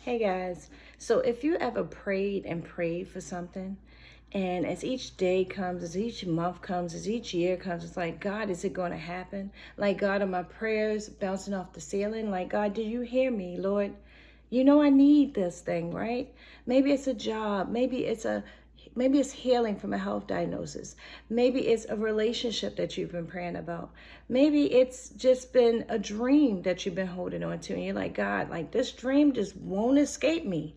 Hey guys, so if you ever prayed and prayed for something, and as each day comes, as each month comes, as each year comes, it's like, God, is it going to happen? Like, God, are my prayers bouncing off the ceiling? Like, God, do you hear me, Lord? You know I need this thing, right? Maybe it's a job. Maybe it's healing from a health diagnosis. Maybe it's a relationship that you've been praying about. Maybe it's just been a dream that you've been holding on to. And you're like, God, like this dream just won't escape me.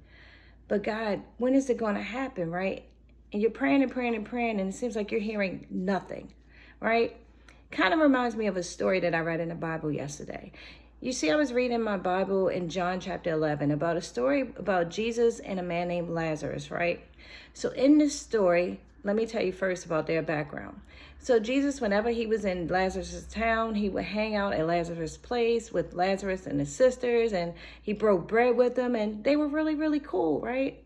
But God, when is it going to happen, right? And you're praying and praying and praying, and it seems like you're hearing nothing, right? Kind of reminds me of a story that I read in the Bible yesterday. You see, I was reading my Bible in John chapter 11 about a story about Jesus and a man named Lazarus, right? So in this story, let me tell you first about their background. So Jesus, whenever he was in Lazarus' town, he would hang out at Lazarus' place with Lazarus and his sisters, and he broke bread with them, and they were really, really cool, right?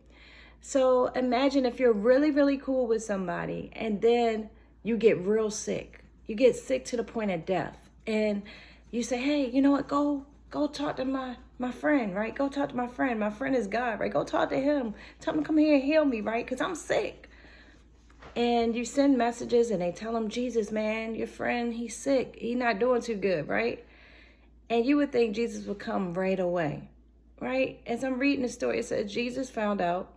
So imagine if you're really, really cool with somebody, and then you get real sick. You get sick to the point of death, and you say, hey, you know what, go talk to my friend, right? Go talk to my friend. My friend is God, right? Go talk to him. Tell him to come here and heal me, right? Because I'm sick. And you send messages and they tell him, Jesus, man, your friend, he's sick. He's not doing too good, right? And you would think Jesus would come right away, right? As I'm reading the story, it says Jesus found out,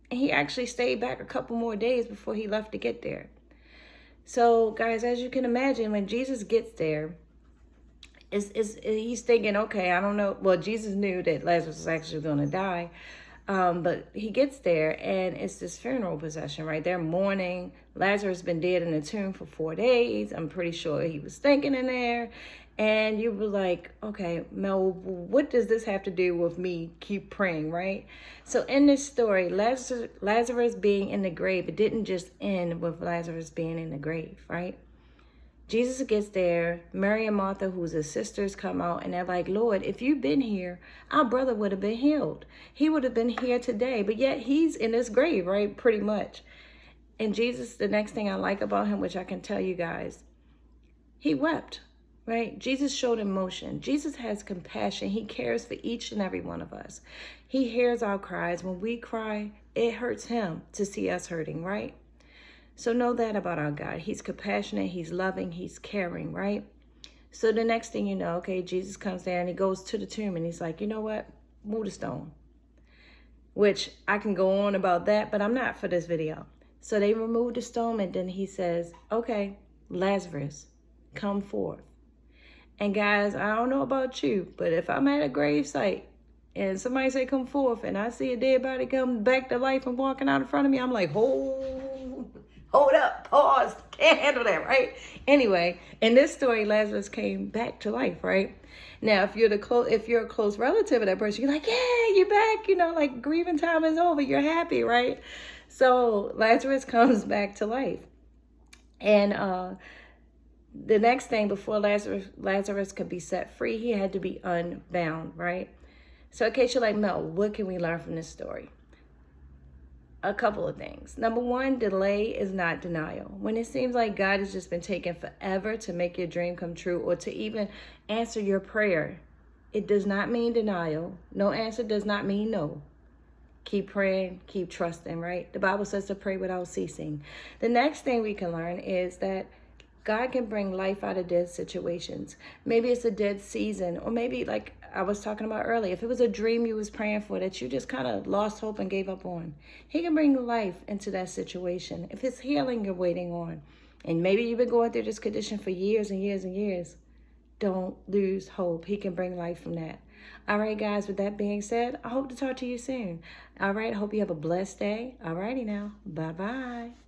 and he actually stayed back a couple more days before he left to get there. So, guys, as you can imagine, when Jesus gets there, he's thinking, okay, I don't know. Well, Jesus knew that Lazarus was actually going to die. But he gets there, and it's this funeral procession, right? They're mourning. Lazarus has been dead in the tomb for 4 days. I'm pretty sure he was thinking in there. And you were like, okay, Mel, what does this have to do with me keep praying, right? So in this story, Lazarus being in the grave, it didn't just end with Lazarus being in the grave, right? Jesus gets there, Mary and Martha, who's his sisters, come out, and they're like, Lord, if you'd been here, our brother would have been healed. He would have been here today, but yet he's in this grave, right? Pretty much. And Jesus, the next thing I like about him, which I can tell you guys, he wept, right? Jesus showed emotion. Jesus has compassion. He cares for each and every one of us. He hears our cries. When we cry, it hurts him to see us hurting, right? So know that about our God. He's compassionate, he's loving, he's caring, right? So the next thing you know, okay, Jesus comes there and he goes to the tomb and he's like, you know what? Move the stone. Which I can go on about that, but I'm not for this video. So they remove the stone, and then he says, okay, Lazarus, come forth. And guys, I don't know about you, but if I'm at a grave site and somebody say come forth and I see a dead body come back to life and walking out in front of me, I'm like, hold up, pause, can't handle that, right? Anyway, in this story, Lazarus came back to life, right? Now, if you're a close relative of that person, you're like, yeah, you're back, you know, like grieving time is over, you're happy, right? So Lazarus comes back to life. And the next thing, before Lazarus could be set free, he had to be unbound, right? So in case you're like, Mel, what can we learn from this story? A couple of things. Number one, delay is not denial. When it seems like God has just been taking forever to make your dream come true or to even answer your prayer, it does not mean denial. No answer does not mean no. Keep praying, keep trusting, right? The Bible says to pray without ceasing. The next thing we can learn is that God can bring life out of dead situations. Maybe it's a dead season, or maybe like I was talking about earlier, if it was a dream you was praying for that you just kind of lost hope and gave up on, he can bring life into that situation. If it's healing you're waiting on, and maybe you've been going through this condition for years and years and years, don't lose hope. He can bring life from that. All right, guys, with that being said, I hope to talk to you soon. All right, I hope you have a blessed day. All righty now. Bye-bye.